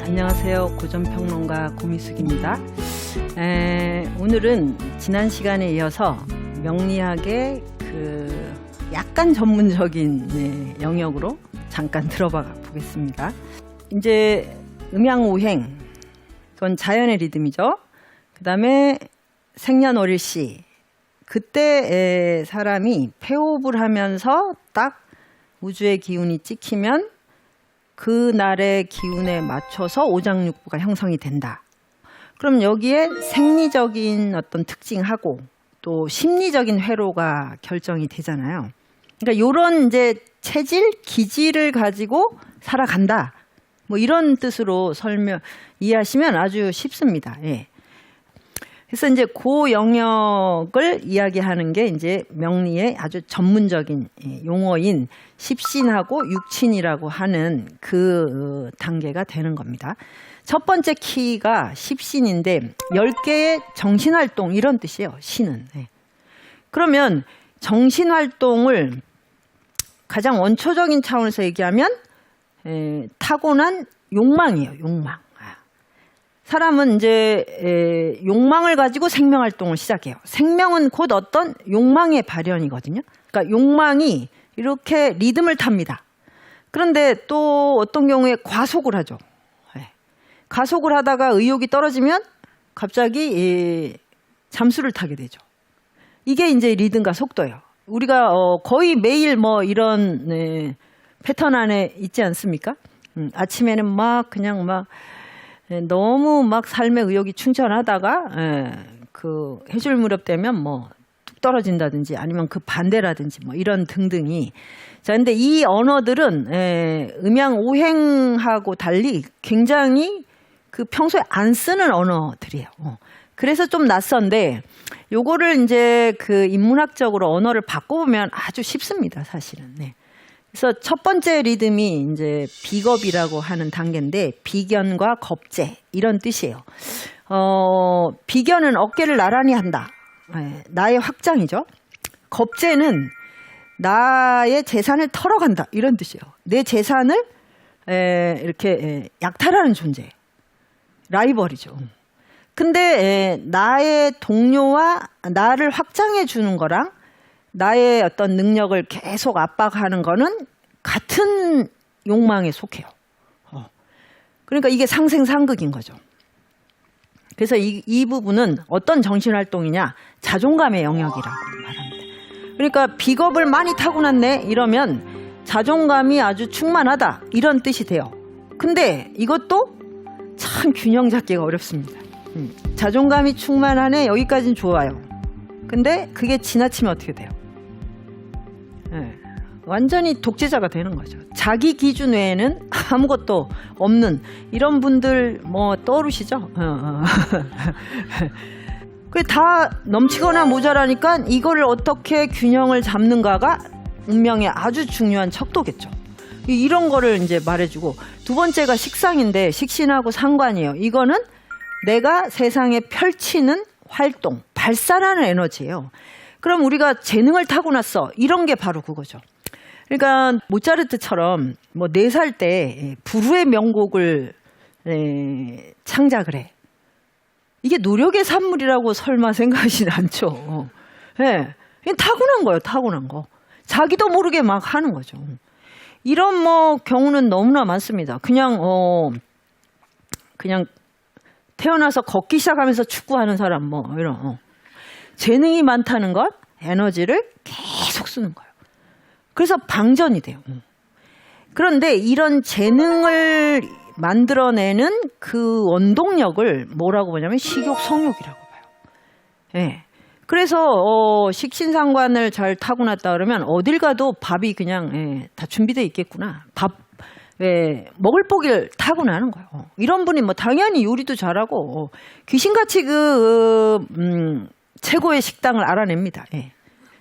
안녕하세요. 고전평론가 고미숙입니다. 오늘은 지난 시간에 이어서 명리학의 약간 전문적인 영역으로 잠깐 들어봐 보겠습니다. 이제 음양오행, 그건 자연의 리듬이죠. 그 다음에 생년월일시, 그때 사람이 폐호흡을 하면서 딱 우주의 기운이 찍히면 그날의 기운에 맞춰서 오장육부가 형성이 된다. 그럼 여기에 생리적인 어떤 특징하고 또 심리적인 회로가 결정이 되잖아요. 그러니까 요런 이제 체질, 기질을 가지고 살아간다. 뭐 이런 뜻으로 이해하시면 아주 쉽습니다. 예. 그래서 이제 그 영역을 이야기하는 게 이제 명리의 아주 전문적인 용어인 십신하고 육친이라고 하는 그 단계가 되는 겁니다. 첫 번째 키가 십신인데 10개의 정신활동 이런 뜻이에요. 신은. 그러면 정신활동을 가장 원초적인 차원에서 얘기하면 타고난 욕망이에요. 욕망. 사람은 이제 욕망을 가지고 생명활동을 시작해요. 생명은 곧 어떤 욕망의 발현이거든요. 그러니까 욕망이 이렇게 리듬을 탑니다. 그런데 또 어떤 경우에 과속을 하죠. 가속을 하다가 의욕이 떨어지면 갑자기 잠수를 타게 되죠. 이게 이제 리듬과 속도예요. 우리가 거의 매일 뭐 이런 패턴 안에 있지 않습니까? 아침에는 막 그냥 막 너무 막 삶의 의욕이 충천하다가 그 해줄 무렵 되면 뭐 뚝 떨어진다든지 아니면 그 반대라든지 뭐 이런 등등이. 자, 근데 이 언어들은 음양오행하고 달리 굉장히 그 평소에 안 쓰는 언어들이에요. 그래서 좀 낯선데 요거를 이제 그 인문학적으로 언어를 바꿔보면 아주 쉽습니다, 사실은. 네. 그래서 첫 번째 리듬이 이제 비겁이라고 하는 단계인데 비견과 겁재 이런 뜻이에요. 비견은 어깨를 나란히 한다. 나의 확장이죠. 겁재는 나의 재산을 털어간다 이런 뜻이에요. 내 재산을 이렇게 약탈하는 존재예요. 라이벌이죠. 근데 나의 동료와 나를 확장해 주는 거랑 나의 어떤 능력을 계속 압박하는 거는 같은 욕망에 속해요. 그러니까 이게 상생상극인 거죠. 그래서 이 부분은 어떤 정신활동이냐? 자존감의 영역이라고 말합니다. 그러니까 비겁을 많이 타고났네 이러면 자존감이 아주 충만하다 이런 뜻이 돼요. 근데 이것도 참 균형 잡기가 어렵습니다. 자존감이 충만하네 여기까지는 좋아요. 근데 그게 지나치면 어떻게 돼요? 완전히 독재자가 되는 거죠. 자기 기준 외에는 아무것도 없는 이런 분들 뭐 떠오르시죠? 그게 다 넘치거나 모자라니까 이거를 어떻게 균형을 잡는가가 운명의 아주 중요한 척도겠죠. 이런 거를 이제 말해주고 두 번째가 식상인데 식신하고 상관이에요. 이거는 내가 세상에 펼치는 활동, 발산하는 에너지예요. 그럼 우리가 재능을 타고났어. 이런 게 바로 그거죠. 그러니까 모차르트처럼 뭐 4살 때 불후의 명곡을 창작을 해. 이게 노력의 산물이라고 설마 생각하시진 않죠. 네. 그냥 타고난 거예요. 타고난 거. 자기도 모르게 막 하는 거죠. 이런 뭐 경우는 너무나 많습니다. 그냥 태어나서 걷기 시작하면서 축구하는 사람 뭐 이런 재능이 많다는 것, 에너지를 계속 쓰는 거예요. 그래서 방전이 돼요. 그런데 이런 재능을 만들어내는 그 원동력을 뭐라고 보냐면 식욕, 성욕이라고 봐요. 네. 그래서 식신상관을 잘 타고났다 그러면 어딜 가도 밥이 그냥 다 준비되어 있겠구나. 먹을 포기를 타고나는 거예요. 이런 분이 뭐 당연히 요리도 잘하고 귀신같이 최고의 식당을 알아냅니다.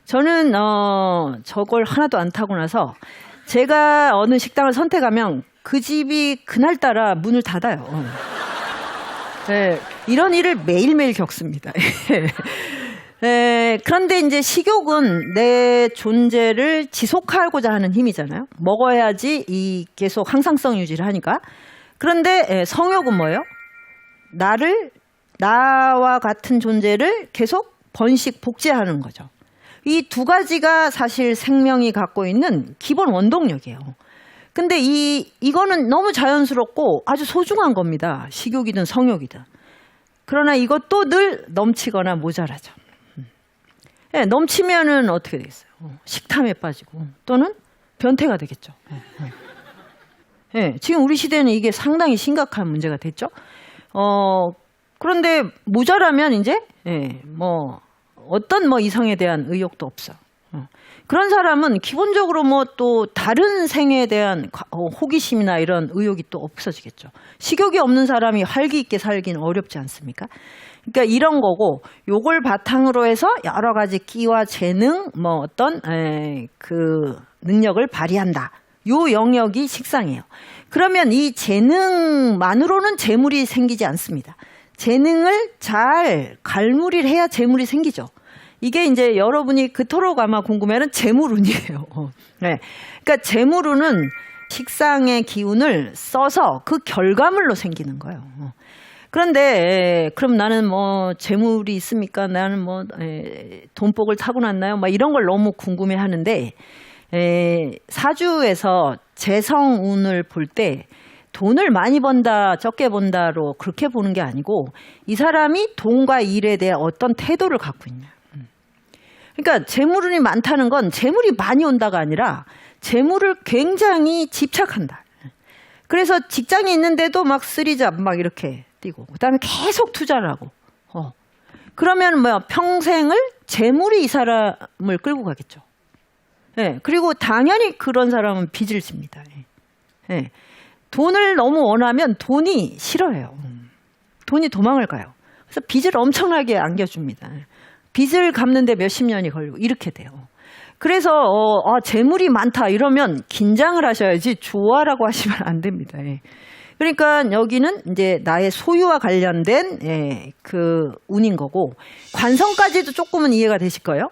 저는 저걸 하나도 안 타고나서 제가 어느 식당을 선택하면 그 집이 그날따라 문을 닫아요. 이런 일을 매일매일 겪습니다. 그런데 이제 식욕은 내 존재를 지속하고자 하는 힘이잖아요. 먹어야지 이 계속 항상성 유지를 하니까. 그런데 성욕은 뭐예요? 나와 같은 존재를 계속 번식, 복제하는 거죠. 이 두 가지가 사실 생명이 갖고 있는 기본 원동력이에요. 근데 이거는 너무 자연스럽고 아주 소중한 겁니다. 식욕이든 성욕이든. 그러나 이것도 늘 넘치거나 모자라죠. 넘치면은 어떻게 되겠어요? 식탐에 빠지고 또는 변태가 되겠죠. 지금 우리 시대는 이게 상당히 심각한 문제가 됐죠. 그런데 모자라면 이제 어떤 이성에 대한 의욕도 없어. 그런 사람은 기본적으로 또 다른 생에 대한 호기심이나 이런 의욕이 또 없어지겠죠. 식욕이 없는 사람이 활기 있게 살기는 어렵지 않습니까? 그러니까 이런 거고, 요걸 바탕으로 해서 여러 가지 끼와 재능, 어떤 그 능력을 발휘한다. 요 영역이 식상이에요. 그러면 이 재능만으로는 재물이 생기지 않습니다. 재능을 잘 갈무리를 해야 재물이 생기죠. 이게 이제 여러분이 그토록 아마 궁금해하는 재물운이에요. 네. 그러니까 재물운은 식상의 기운을 써서 그 결과물로 생기는 거예요. 그런데 그럼 나는 재물이 있습니까? 나는 돈복을 타고났나요? 이런 걸 너무 궁금해 하는데, 사주에서 재성운을 볼 때 돈을 많이 번다, 적게 번다로 그렇게 보는 게 아니고, 이 사람이 돈과 일에 대해 어떤 태도를 갖고 있냐. 그러니까 재물운이 많다는 건 재물이 많이 온다가 아니라 재물을 굉장히 집착한다. 그래서 직장에 있는데도 쓰리잡 이렇게 뛰고, 그다음에 계속 투자를 하고. 그러면 평생을 재물이 이 사람을 끌고 가겠죠. 그리고 당연히 그런 사람은 빚을 집니다. 돈을 너무 원하면 돈이 싫어해요. 돈이 도망을 가요. 그래서 빚을 엄청나게 안겨줍니다. 빚을 갚는데 몇십 년이 걸리고 이렇게 돼요. 그래서 재물이 많다 이러면 긴장을 하셔야지 좋아라고 하시면 안 됩니다. 그러니까 여기는 이제 나의 소유와 관련된 그 운인 거고, 관성까지도 조금은 이해가 되실 거예요.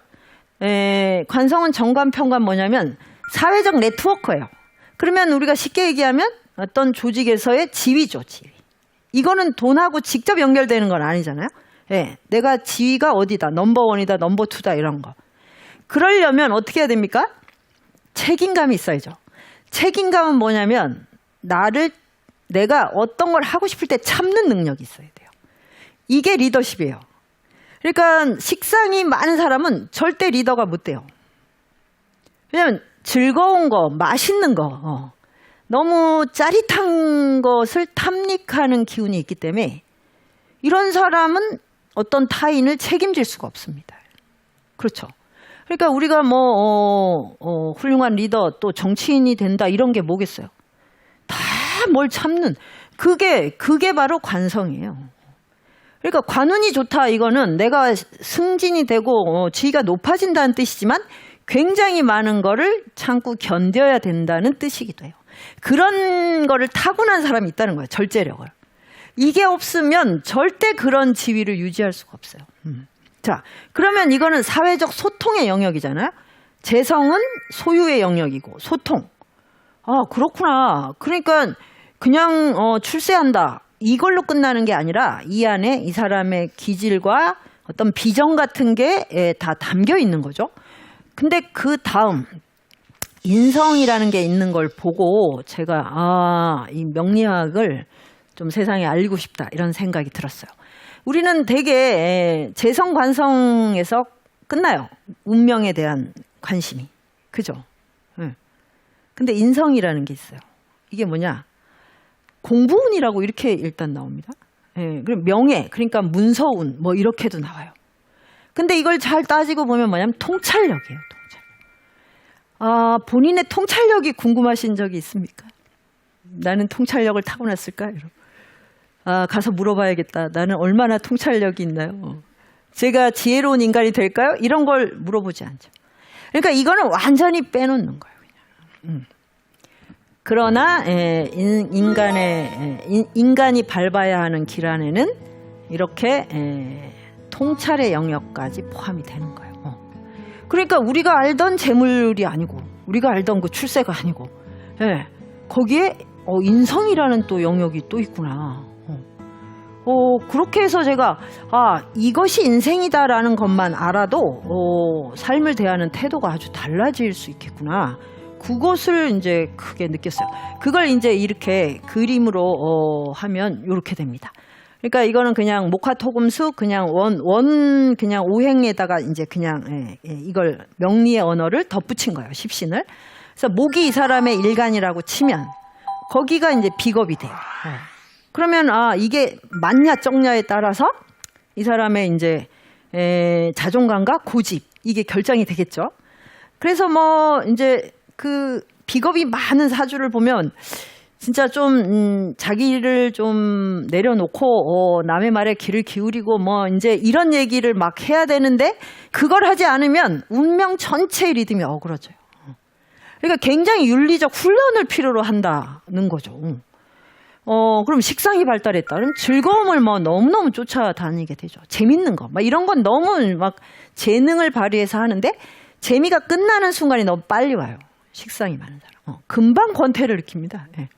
관성은 정관평관 뭐냐면 사회적 네트워크예요. 그러면 우리가 쉽게 얘기하면 어떤 조직에서의 지위죠, 지위. 이거는 돈하고 직접 연결되는 건 아니잖아요. 내가 지위가 어디다, 넘버원이다, 넘버투다 이런 거. 그러려면 어떻게 해야 됩니까? 책임감이 있어야죠. 책임감은 뭐냐면 내가 어떤 걸 하고 싶을 때 참는 능력이 있어야 돼요. 이게 리더십이에요. 그러니까 식상이 많은 사람은 절대 리더가 못 돼요. 왜냐면 즐거운 거, 맛있는 거, 너무 짜릿한 것을 탐닉하는 기운이 있기 때문에 이런 사람은 어떤 타인을 책임질 수가 없습니다. 그렇죠. 그러니까 우리가 훌륭한 리더 또 정치인이 된다 이런 게 뭐겠어요. 다 뭘 참는, 그게 바로 관성이에요. 그러니까 관운이 좋다 이거는 내가 승진이 되고 지위가 높아진다는 뜻이지만 굉장히 많은 거를 참고 견뎌야 된다는 뜻이기도 해요. 그런 거를 타고난 사람이 있다는 거예요. 절제력을. 이게 없으면 절대 그런 지위를 유지할 수가 없어요. 자, 그러면 이거는 사회적 소통의 영역이잖아요. 재성은 소유의 영역이고 소통. 그렇구나. 그러니까 그냥 출세한다. 이걸로 끝나는 게 아니라 이 안에 이 사람의 기질과 어떤 비전 같은 게 다 담겨 있는 거죠. 근데 그 다음 인성이라는 게 있는 걸 보고 제가 이 명리학을 좀 세상에 알리고 싶다 이런 생각이 들었어요. 우리는 되게 재성 관성에서 끝나요. 운명에 대한 관심이. 그죠? 근데 인성이라는 게 있어요. 이게 뭐냐? 공부운이라고 이렇게 일단 나옵니다. 그럼 명예, 그러니까 문서운 이렇게도 나와요. 근데 이걸 잘 따지고 보면 뭐냐면 통찰력이에요. 통찰력. 본인의 통찰력이 궁금하신 적이 있습니까? 나는 통찰력을 타고났을까? 가서 물어봐야겠다. 나는 얼마나 통찰력이 있나요? 제가 지혜로운 인간이 될까요? 이런 걸 물어보지 않죠. 그러니까 이거는 완전히 빼놓는 거예요. 그냥. 그러나 인간이 밟아야 하는 길 안에는 이렇게 통찰의 영역까지 포함이 되는 거예요. 그러니까 우리가 알던 재물이 아니고 우리가 알던 그 출세가 아니고 거기에 인성이라는 또 영역이 또 있구나. 그렇게 해서 제가 이것이 인생이다라는 것만 알아도 삶을 대하는 태도가 아주 달라질 수 있겠구나. 그것을 이제 크게 느꼈어요. 그걸 이제 이렇게 그림으로 하면 이렇게 됩니다. 그러니까 이거는 그냥 목화토금수 그냥 그냥 오행에다가 이제 그냥 이걸 명리의 언어를 덧붙인 거예요. 십신을. 그래서 목이 이 사람의 일간이라고 치면 거기가 이제 비겁이 돼요. 그러면 이게 맞냐 적냐에 따라서 이 사람의 이제 자존감과 고집 이게 결정이 되겠죠. 그래서 뭐 이제 그 비겁이 많은 사주를 보면 진짜 좀 자기를 좀 내려놓고 남의 말에 귀를 기울이고 뭐 이제 이런 얘기를 막 해야 되는데 그걸 하지 않으면 운명 전체의 리듬이 어그러져요. 그러니까 굉장히 윤리적 훈련을 필요로 한다는 거죠. 그럼 식상이 발달했다. 그럼 즐거움을 뭐 너무너무 쫓아다니게 되죠. 재밌는 거. 막 이런 건 너무 막 재능을 발휘해서 하는데 재미가 끝나는 순간이 너무 빨리 와요. 식상이 많은 사람. 금방 권태를 느낍니다. 네.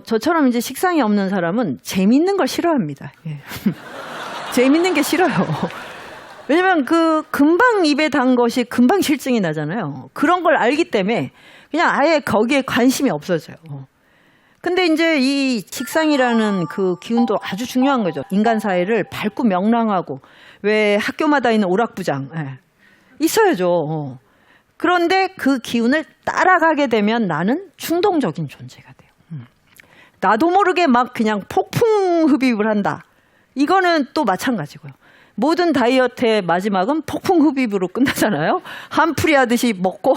저처럼 이제 식상이 없는 사람은 재밌는 걸 싫어합니다. 예. 재밌는 게 싫어요. 왜냐면 금방 입에 단 것이 금방 실증이 나잖아요. 그런 걸 알기 때문에 그냥 아예 거기에 관심이 없어져요. 근데 이제 이 식상이라는 그 기운도 아주 중요한 거죠. 인간 사회를 밝고 명랑하고 왜 학교마다 있는 오락부장 있어야죠. 그런데 그 기운을 따라가게 되면 나는 충동적인 존재가 돼요. 나도 모르게 막 그냥 폭풍 흡입을 한다. 이거는 또 마찬가지고요. 모든 다이어트의 마지막은 폭풍 흡입으로 끝나잖아요. 한풀이 하듯이 먹고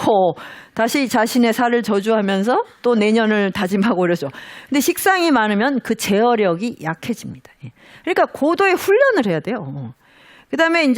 다시 자신의 살을 저주하면서 또 내년을 다짐하고 이러죠. 근데 식상이 많으면 그 제어력이 약해집니다. 그러니까 고도의 훈련을 해야 돼요. 그다음에 이제